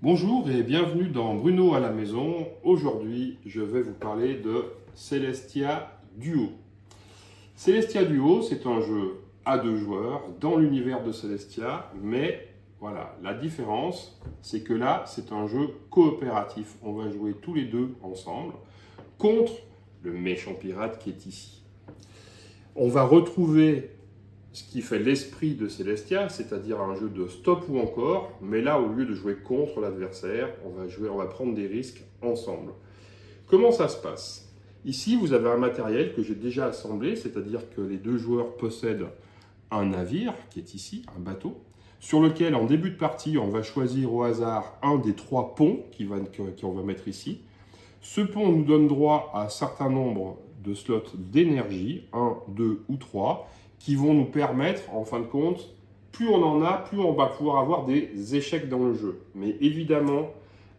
Bonjour et bienvenue dans Bruno à la maison. Aujourd'hui, je vais vous parler de Celestia Duo. Celestia Duo, c'est un jeu à deux joueurs dans l'univers de Celestia, mais voilà, la différence, c'est que là, c'est un jeu coopératif. On va jouer tous les deux ensemble contre le méchant pirate qui est ici. On va retrouver ce qui fait l'esprit de Celestia, c'est-à-dire un jeu de stop ou encore, mais là, au lieu de jouer contre l'adversaire, on va prendre des risques ensemble. Comment ça se passe? Ici, vous avez un matériel que j'ai déjà assemblé, c'est-à-dire que les deux joueurs possèdent un navire, qui est ici, un bateau, sur lequel, en début de partie, on va choisir au hasard un des trois ponts qu'on va mettre ici. Ce pont nous donne droit à un certain nombre de slots d'énergie, 1, 2 ou 3, qui vont nous permettre, en fin de compte, plus on en a, plus on va pouvoir avoir des échecs dans le jeu. Mais évidemment,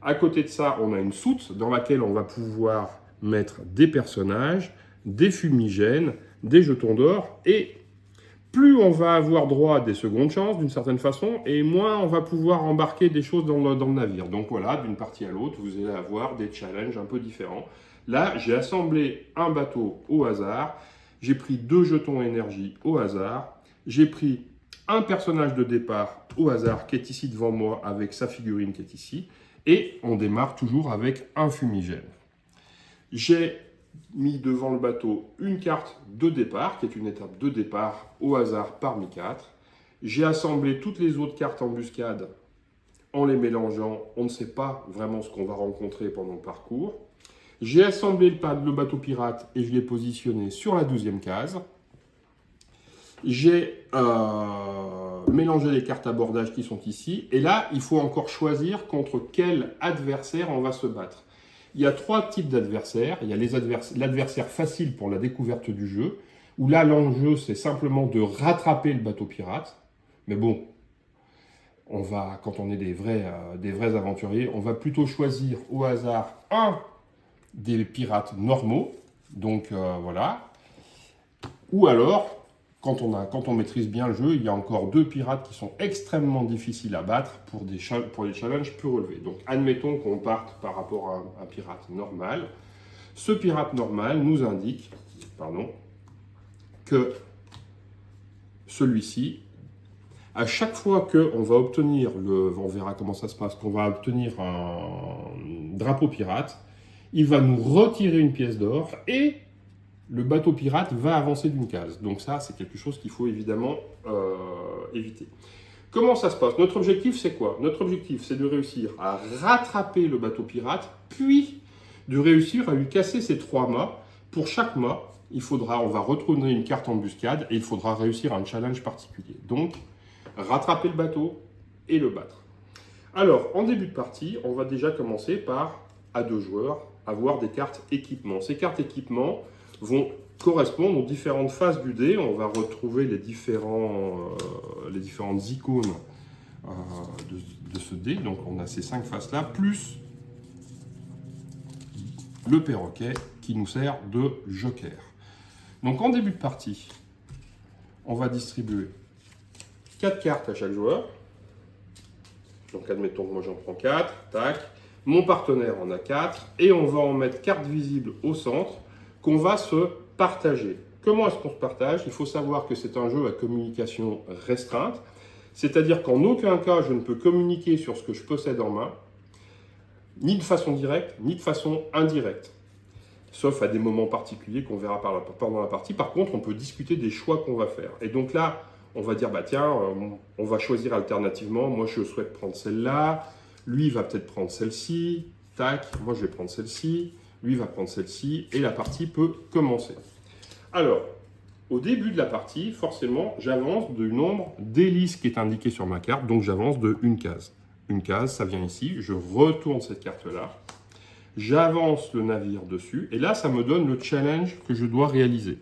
à côté de ça, on a une soute dans laquelle on va pouvoir mettre des personnages, des fumigènes, des jetons d'or, et plus on va avoir droit à des secondes chances d'une certaine façon, et moins on va pouvoir embarquer des choses dans le navire. Donc voilà, d'une partie à l'autre, vous allez avoir des challenges un peu différents. Là, j'ai assemblé un bateau au hasard. J'ai pris 2 jetons énergie au hasard. J'ai pris un personnage de départ au hasard qui est ici devant moi avec sa figurine qui est ici. Et on démarre toujours avec un fumigène. J'ai mis devant le bateau une carte de départ qui est une étape de départ au hasard parmi 4. J'ai assemblé toutes les autres cartes embuscade en les mélangeant. On ne sait pas vraiment ce qu'on va rencontrer pendant le parcours. J'ai assemblé le bateau pirate et je l'ai positionné sur la 12e case. J'ai mélangé les cartes abordage qui sont ici. Et là, il faut encore choisir contre quel adversaire on va se battre. Il y a 3 types d'adversaires. Il y a l'adversaire facile pour la découverte du jeu, où là, l'enjeu, c'est simplement de rattraper le bateau pirate. Mais bon, quand on est des vrais aventuriers, on va plutôt choisir au hasard un des pirates normaux, donc voilà. Ou alors, quand on maîtrise bien le jeu, il y a encore 2 pirates qui sont extrêmement difficiles à battre pour des challenges plus relevés. Donc admettons qu'on parte par rapport à un pirate normal. Ce pirate normal nous indique que celui-ci, à chaque fois qu'on va obtenir on verra comment ça se passe, qu'on va obtenir un drapeau pirate, il va nous retirer une pièce d'or et le bateau pirate va avancer d'une case. Donc ça, c'est quelque chose qu'il faut évidemment éviter. Comment ça se passe? Notre objectif, c'est quoi? Notre objectif, c'est de réussir à rattraper le bateau pirate, puis de réussir à lui casser ses 3 mâts. Pour chaque mât, on va retourner une carte embuscade et il faudra réussir un challenge particulier. Donc, rattraper le bateau et le battre. Alors, en début de partie, on va déjà commencer par, à 2 joueurs, avoir des cartes équipement. Ces cartes équipement vont correspondre aux différentes phases du dé. On va retrouver les différentes icônes de ce dé. Donc on a ces 5 faces-là, plus le perroquet qui nous sert de joker. Donc en début de partie, on va distribuer 4 cartes à chaque joueur. Donc admettons que moi j'en prends 4, tac. Mon partenaire en a 4 et on va en mettre carte visible au centre qu'on va se partager. Comment est-ce qu'on se partage? Il faut savoir que c'est un jeu à communication restreinte, c'est-à-dire qu'en aucun cas je ne peux communiquer sur ce que je possède en main, ni de façon directe, ni de façon indirecte, sauf à des moments particuliers qu'on verra pendant la partie. Par contre, on peut discuter des choix qu'on va faire. Et donc là, on va dire, bah tiens, on va choisir alternativement, moi je souhaite prendre celle-là, lui va peut-être prendre celle-ci, tac, moi je vais prendre celle-ci, lui va prendre celle-ci, et la partie peut commencer. Alors, au début de la partie, forcément, j'avance du nombre d'hélices qui est indiqué sur ma carte, donc j'avance de une case. Une case, ça vient ici, je retourne cette carte-là, j'avance le navire dessus, et là, ça me donne le challenge que je dois réaliser.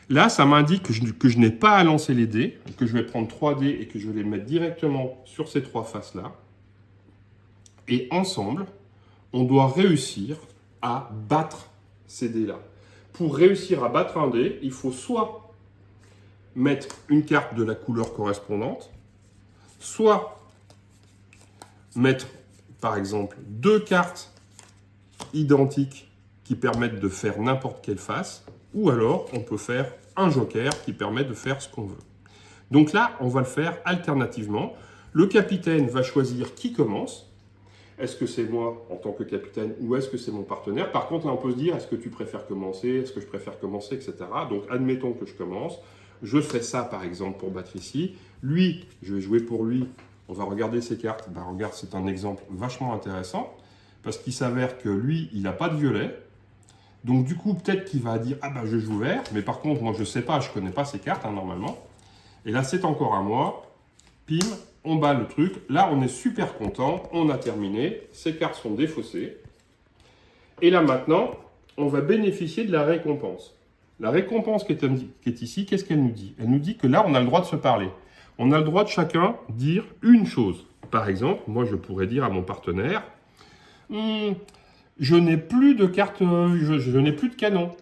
Là, ça m'indique que je n'ai pas à lancer les dés, que je vais prendre 3 dés et que je vais les mettre directement sur ces 3 faces-là. Et ensemble, on doit réussir à battre ces dés-là. Pour réussir à battre un dé, il faut soit mettre une carte de la couleur correspondante, soit mettre par exemple, 2 cartes identiques qui permettent de faire n'importe quelle face, ou alors on peut faire un joker qui permet de faire ce qu'on veut. Donc là, on va le faire alternativement. Le capitaine va choisir qui commence. Est-ce que c'est moi en tant que capitaine ou est-ce que c'est mon partenaire? Par contre, là, on peut se dire, est-ce que tu préfères commencer? Est-ce que je préfère commencer, etc. Donc, admettons que je commence. Je fais ça, par exemple, pour battre ici. Lui, je vais jouer pour lui. On va regarder ses cartes. Ben, regarde, c'est un exemple vachement intéressant parce qu'il s'avère que lui, il n'a pas de violet. Donc, du coup, peut-être qu'il va dire, ah ben, je joue vert. Mais par contre, moi, je ne sais pas, je ne connais pas ses cartes, hein, normalement. Et là, c'est encore à moi. Pim, on bat le truc. Là, on est super content. On a terminé. Ces cartes sont défaussées. Et là, maintenant, on va bénéficier de la récompense. La récompense qui est ici, qu'est-ce qu'elle nous dit? Elle nous dit que là, on a le droit de se parler. On a le droit de chacun dire une chose. Par exemple, moi, je pourrais dire à mon partenaire, je n'ai plus de cartes, je n'ai plus de canon.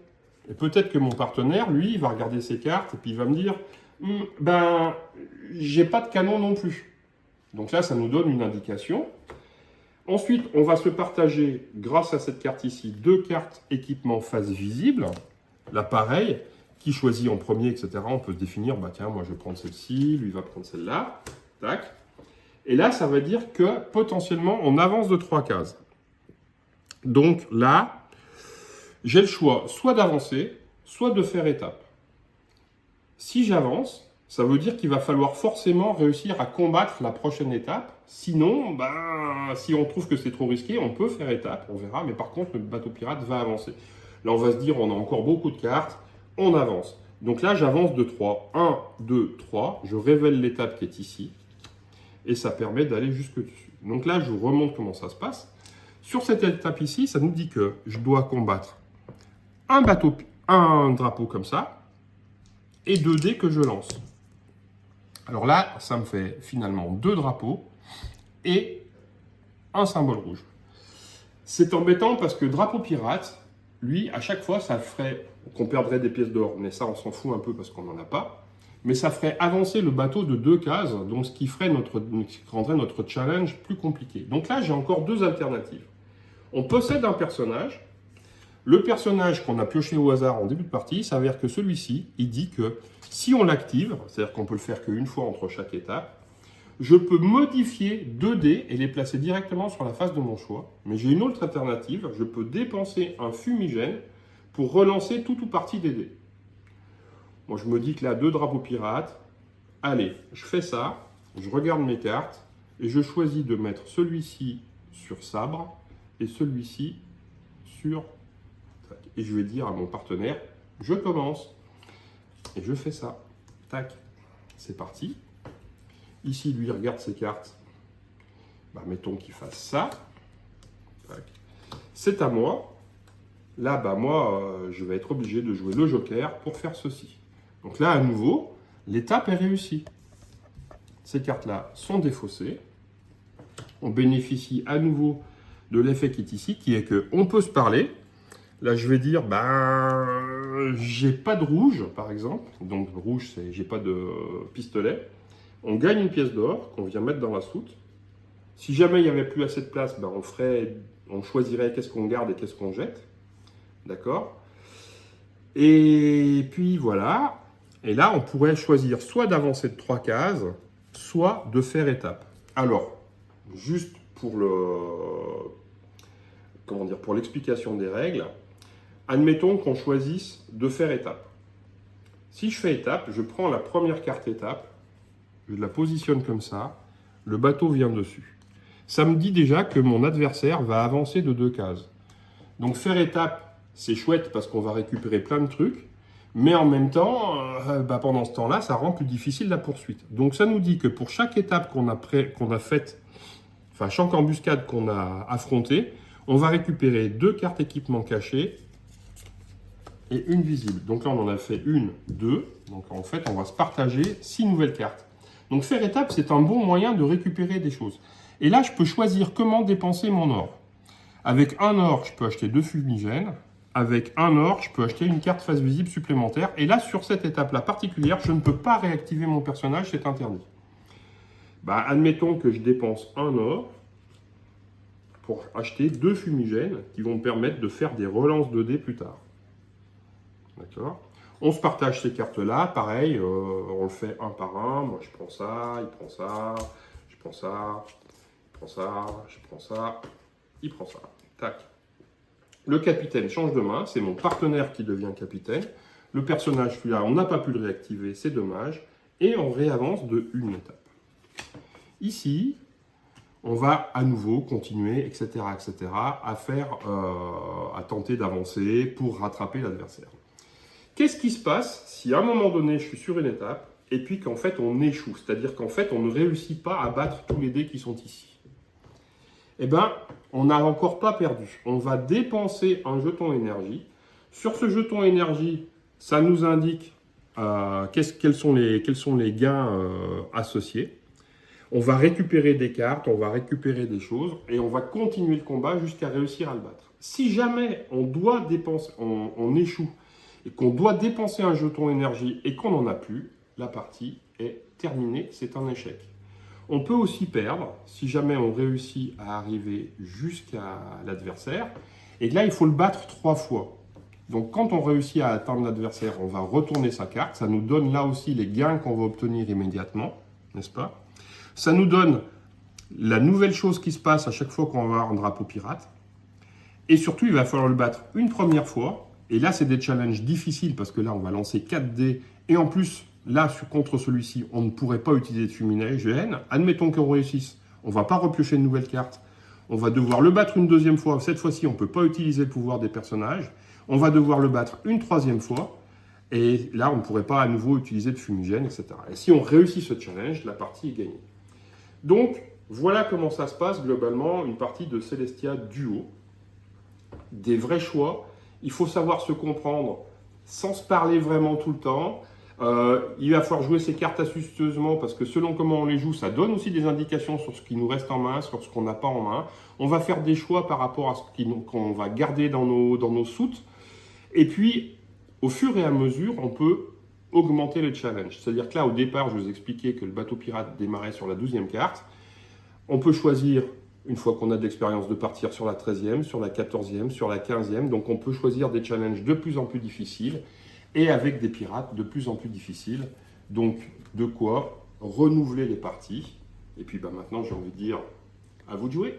Et peut-être que mon partenaire, lui, il va regarder ses cartes et puis il va me dire, ben, j'ai pas de canon non plus. Donc là, ça nous donne une indication. Ensuite, on va se partager, grâce à cette carte ici, 2 cartes équipement face visible. Là, pareil, qui choisit en premier, etc. On peut se définir, bah tiens, moi je vais prendre celle-ci, lui va prendre celle-là. Tac. Et là, ça veut dire que potentiellement, on avance de 3 cases. Donc là, j'ai le choix soit d'avancer, soit de faire étape. Si j'avance, ça veut dire qu'il va falloir forcément réussir à combattre la prochaine étape. Sinon, ben, si on trouve que c'est trop risqué, on peut faire étape, on verra. Mais par contre, le bateau pirate va avancer. Là, on va se dire, on a encore beaucoup de cartes, on avance. Donc là, j'avance de 3. 1, 2, 3. Je révèle l'étape qui est ici. Et ça permet d'aller jusque dessus. Donc là, je vous remontre comment ça se passe. Sur cette étape ici, ça nous dit que je dois combattre un drapeau comme ça, et 2 dés que je lance. Alors là, ça me fait finalement 2 drapeaux et un symbole rouge. C'est embêtant parce que drapeau pirate, lui, à chaque fois, ça ferait qu'on perdrait des pièces d'or. Mais ça, on s'en fout un peu parce qu'on n'en a pas. Mais ça ferait avancer le bateau de 2 cases, donc ce qui rendrait notre challenge plus compliqué. Donc là, j'ai encore 2 alternatives. On possède un personnage. Le personnage qu'on a pioché au hasard en début de partie, il s'avère que celui-ci, il dit que si on l'active, c'est-à-dire qu'on peut le faire qu'une fois entre chaque étape, je peux modifier 2 dés et les placer directement sur la face de mon choix. Mais j'ai une autre alternative, je peux dépenser un fumigène pour relancer tout ou partie des dés. Moi, je me dis que là, 2 drapeaux pirates, allez, je fais ça, je regarde mes cartes et je choisis de mettre celui-ci sur sabre et celui-ci sur... Et je vais dire à mon partenaire, je commence. Et je fais ça. Tac, c'est parti. Ici, lui, il regarde ses cartes. Bah, mettons qu'il fasse ça. C'est à moi. Là, bah, moi, je vais être obligé de jouer le joker pour faire ceci. Donc là, à nouveau, l'étape est réussie. Ces cartes-là sont défaussées. On bénéficie à nouveau de l'effet qui est ici, qui est qu'on peut se parler. Là, je vais dire, ben, j'ai pas de rouge, par exemple. Donc, rouge, c'est j'ai pas de pistolet. On gagne une pièce d'or qu'on vient mettre dans la soute. Si jamais il n'y avait plus assez de place, ben, on choisirait qu'est-ce qu'on garde et qu'est-ce qu'on jette. D'accord? Et puis, voilà. Et là, on pourrait choisir soit d'avancer de 3 cases, soit de faire étape. Alors, juste pour pour l'explication des règles, admettons qu'on choisisse de faire étape. Si je fais étape, je prends la première carte étape, je la positionne comme ça, le bateau vient dessus. Ça me dit déjà que mon adversaire va avancer de 2 cases. Donc faire étape, c'est chouette parce qu'on va récupérer plein de trucs, mais en même temps, pendant ce temps-là, ça rend plus difficile la poursuite. Donc ça nous dit que pour chaque étape qu'on a faite, enfin chaque embuscade qu'on a affrontée, on va récupérer 2 cartes équipement cachées et une visible. Donc là, on en a fait 1, 2. Donc en fait, on va se partager 6 nouvelles cartes. Donc faire étape, c'est un bon moyen de récupérer des choses. Et là, je peux choisir comment dépenser mon or. Avec un or, je peux acheter 2 fumigènes. Avec un or, je peux acheter une carte face visible supplémentaire. Et là, sur cette étape-là particulière, je ne peux pas réactiver mon personnage, c'est interdit. Bah, admettons que je dépense un or. pour acheter 2 fumigènes qui vont me permettre de faire des relances de dés plus tard. D'accord? On se partage ces cartes-là, pareil, on le fait un par un. Moi, je prends ça, il prend ça, je prends ça, il prend ça, je prends ça, il prend ça. Tac. Le capitaine change de main, c'est mon partenaire qui devient capitaine. Le personnage, celui-là, on n'a pas pu le réactiver, c'est dommage. Et on réavance de une étape. Ici, on va à nouveau continuer, etc., à tenter d'avancer pour rattraper l'adversaire. Qu'est-ce qui se passe si à un moment donné, je suis sur une étape et puis qu'en fait, on échoue? C'est-à-dire qu'en fait, on ne réussit pas à battre tous les dés qui sont ici. Eh bien, on n'a encore pas perdu. On va dépenser un jeton énergie. Sur ce jeton énergie, ça nous indique quels sont les gains associés. On va récupérer des cartes, on va récupérer des choses et on va continuer le combat jusqu'à réussir à le battre. Si jamais on doit dépenser, on échoue et qu'on doit dépenser un jeton énergie et qu'on n'en a plus, la partie est terminée, c'est un échec. On peut aussi perdre si jamais on réussit à arriver jusqu'à l'adversaire. Et là, il faut le battre 3 fois. Donc, quand on réussit à atteindre l'adversaire, on va retourner sa carte. Ça nous donne là aussi les gains qu'on va obtenir immédiatement, n'est-ce pas? Ça nous donne la nouvelle chose qui se passe à chaque fois qu'on va avoir un drapeau pirate. Et surtout, il va falloir le battre une première fois. Et là, c'est des challenges difficiles parce que là, on va lancer 4 dés. Et en plus, là, contre celui-ci, on ne pourrait pas utiliser de fumigène. Admettons qu'on réussisse. On ne va pas repiocher une nouvelle carte. On va devoir le battre une deuxième fois. Cette fois-ci, on ne peut pas utiliser le pouvoir des personnages. On va devoir le battre une troisième fois. Et là, on ne pourrait pas à nouveau utiliser de fumigène, etc. Et si on réussit ce challenge, la partie est gagnée. Donc, voilà comment ça se passe globalement, une partie de Celestia Duo. Des vrais choix. Il faut savoir se comprendre sans se parler vraiment tout le temps. Il va falloir jouer ses cartes astucieusement parce que selon comment on les joue, ça donne aussi des indications sur ce qui nous reste en main, sur ce qu'on n'a pas en main. On va faire des choix par rapport à ce qu'on va garder dans nos soutes. Et puis, au fur et à mesure, on peut augmenter le challenge. C'est-à-dire que là, au départ, je vous expliquais que le bateau pirate démarrait sur la 12e carte. On peut choisir, une fois qu'on a de l'expérience, de partir sur la 13e, sur la 14e, sur la 15e. Donc, on peut choisir des challenges de plus en plus difficiles et avec des pirates de plus en plus difficiles. Donc, de quoi renouveler les parties. Et puis, maintenant, j'ai envie de dire, à vous de jouer.